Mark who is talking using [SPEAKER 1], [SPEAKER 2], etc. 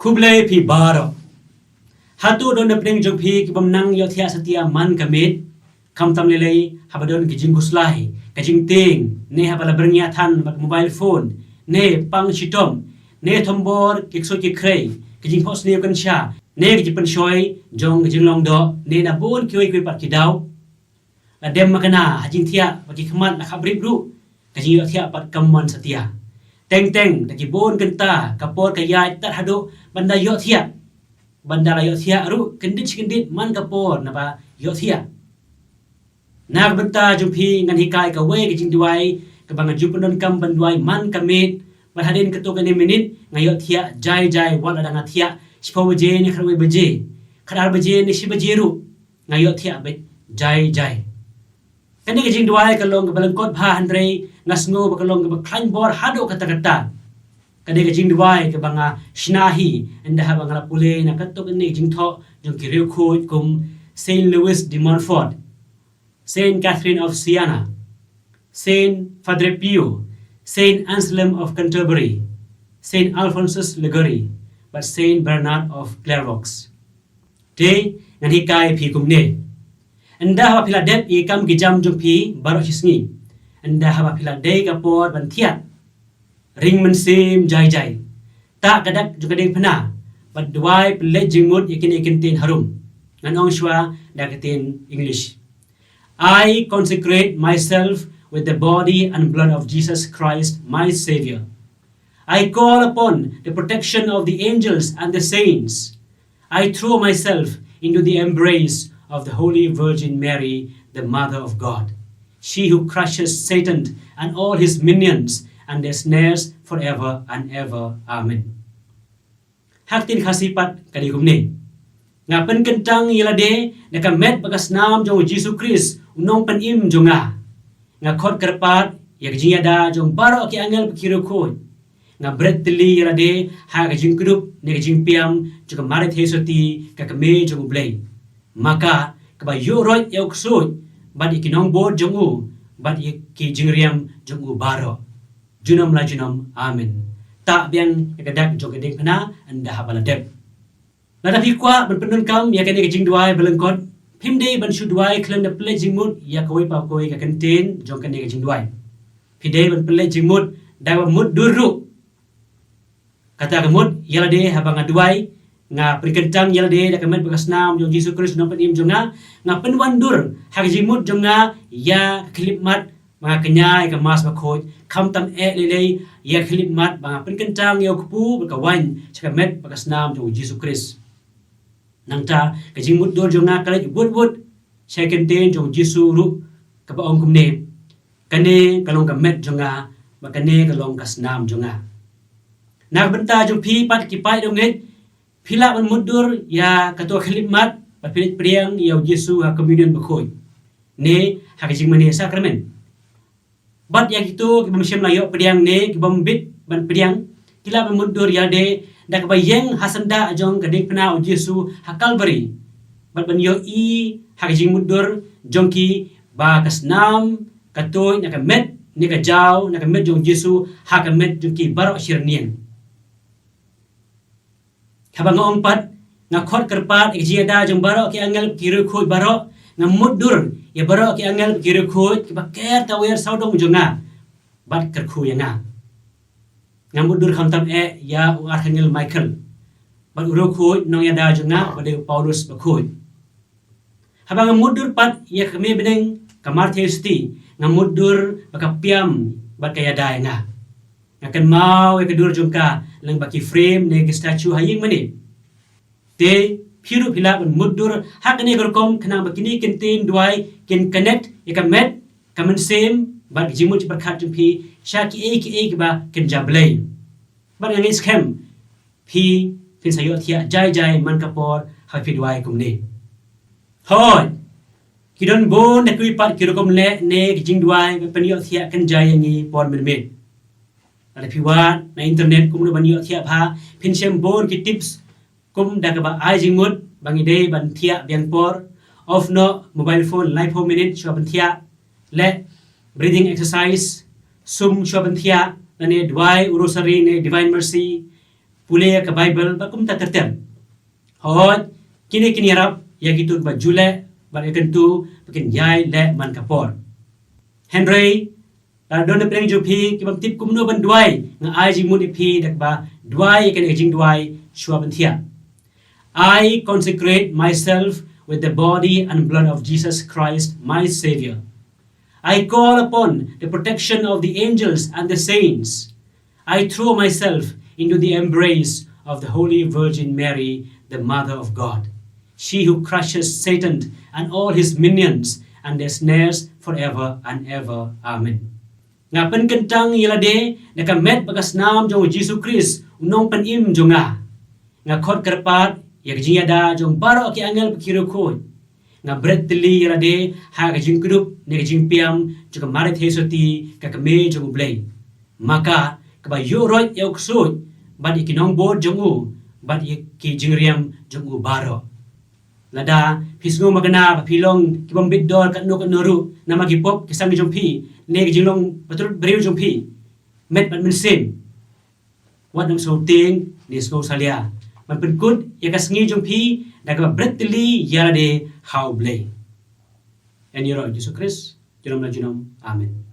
[SPEAKER 1] Kublai pi baro. Hatu don na pring jong pi kibam nang yo thia satia man kamit. Kam tam lelei habadon kijing guslai. Kajing ting. Ne habala bernya than mat mobile phone. Ne pang chitom. Ne thombor kikso kikrei. Kijing pos ne kan sha. Ne kijing pensyoi jong kijing long do. Ne na bon kioi kui pat kidau. La dem makana hajing thia bagi kemat la khabrib ru. Kajing yo thia pat kamman satia. Teng-teng taki bon kenta kapor kayai tat hadu banda yo thia. Banda la yo thia ru kendit man kapor napa yo thia. Nak benta jumpi ngan hikai ka we kijing duai ka banga jupunon kam banduai man kamit berhadin ketuk ni minit ngayo thia jai wala danga thia sipo beje ni kharwe beje khadar beje ni si beje ru ngayo thia bet jai kani kijing duai ka long ka balangkot bha handrei ngasngo ba ka long ka klan bor hado kata kani kijing duai ka banga shnahi anda ha banga pule na ketuk ni kijing tho jong kireu khoi kum Saint Louis de Montfort, Saint Catherine of Siena, Saint Padre Pio, Saint Anselm of Canterbury, Saint Alphonsus Liguori, but Saint Bernard of Clairvaux. Day ngan hikai pi kumne. Anda hawa pila dep I kam kijam jong pi barok hisngi. Anda hawa pila day kapor ban thiat. Ring mensim jai. Tak kadak jong kading pena. But duai pelet jingmut ikin tin harum. Ngan ong shwa dakatin English. I consecrate myself with the body and blood of Jesus Christ, my Savior. I call upon the protection of the angels and the saints. I throw myself into the embrace of the Holy Virgin Mary, the Mother of God, she who crushes Satan and all his minions and their snares forever and ever. Amen. Haktin khasipat kaligumni. Ngapen kentang yelade nakamet bagas nam jong Jesus Christ unong panim jonga. Ngakot kerpat ya kajing yada jong baro ki angel pikiro khoi. Nga bret tili yelade ha kajing kudup ne kajing piam juga marit hesoti kakame jong blay. Maka kaba yoroi yauk soi bad ikinong bod jong u bad iki jingriam jong u baro. Junam la junam. Amen. Tak biang yakadak jong kading pana anda habaladep. Nada pikwa berpenun kam ya kene kajing duai belengkot pimde ban shu duai klem na ple jingmut ya koi pa koi ka kantin jong kene kajing duai pide ban ple jingmut dawa mut duru kata kamut yalade habanga duai nga prikentang yalade da kamet bagas nam jong Jesus Christ nom panim jonga nga penwan dur ha jingmut jonga ya klipmat mga kenyai ka mas bakoi kam tam lele ya klipmat mga prikentang ya kupu bakawan chakamet bagas nam jong Jesus Christ nangta kajing mut dor jonga kala but second ten jong Jesu ru ka paong kumne kane kalong ka met jonga makane kalong kasnam jonga nak benta jong pi pat kipai donget pila ban mudur ya kato khalimat pat pilit priang ya Jesu ha communion bakoi ne ha kajing mani sakramen bat ya gitu kibam shem layo priang ne kibam bit ban priang kila ban mudur ya de dak bayeng hasanda jong kading pena o Jesu ha Calvary bat ban yo I ha kajing mudur jongki ba kasnam katoy nakamet ni ka jaw nakamet jong Jesu ha kamet jongki baro shirnien habang ong pat nga khot kerpat ijiada jong baro ki angel kiru khoi baro nga mudur ya baro ki angel kiru khoi ki baker tawer saudong jonga bat kerkhu yanga ngamudur khantam ya Archangel Michael bat uro khoi nong yada jonga bade Paulus bakhoi habang ngamudur pat ya kami beneng kamar thesti ngamudur bakapiam bat kayada nga ngakan mau ya kedur jongka lang baki frame ne ke statue haying mani te phiru phila ban mudur hakane gorkom khana bakini kentin duai ken connect ya kamet kamen same bat jimut berkat jumpi shaki ek ba ken jablay ban ngis kem phi phin sayo thia jai man kapor ha phi duai kumni hoi kidon bon ne kui pat kirokom le ne jing duai ban yo thia ken jai ngi por men ada piwat na internet kum ban yo thia pha phin sem bon ki tips kum da ka ba ai jingmut bangi de ban thia biang por of no mobile phone live 4 minute shwa ban thia le breathing exercise sum shwa ban thia ne dwai rosary ne divine mercy pule ka Bible ba kum ta tertem hot kini rap ya gitu ba jule ba kentu bikin yai le man kapor Henry don na preng jupi ki bam tip kum no ban duai nga ai jing mun ipi dak ba duai kan jing duai shua ban thia I consecrate myself with the body and blood of Jesus Christ my savior I call upon the protection of the angels and the saints I throw myself into the embrace of the Holy Virgin Mary the Mother of God she who crushes Satan and all his minions and their snares forever and ever amen nga pen kentang yelade naka met bagas nam jong Jesus Christ unong pan im jonga nga khot karpat yak jingada jong baro ki angel pikiro khoi nga bret tili yelade ha ga jing kudup ne ga jing piam juga mare thesoti ka kame jong blai maka ka ba yo roi yok soi bad ikinong bod jong u bad ki jingriam jong u baro lada pisngo magana pilong kibam biddor kat no noru na magipop kisang jong pi ne jilong patul breu jong pi met ban min sim wat nam so ting ni so salia man pen kut ya kasngi jong pi da ka bretli yala de how blay en yoro Jesus Christ jinom na jinom amen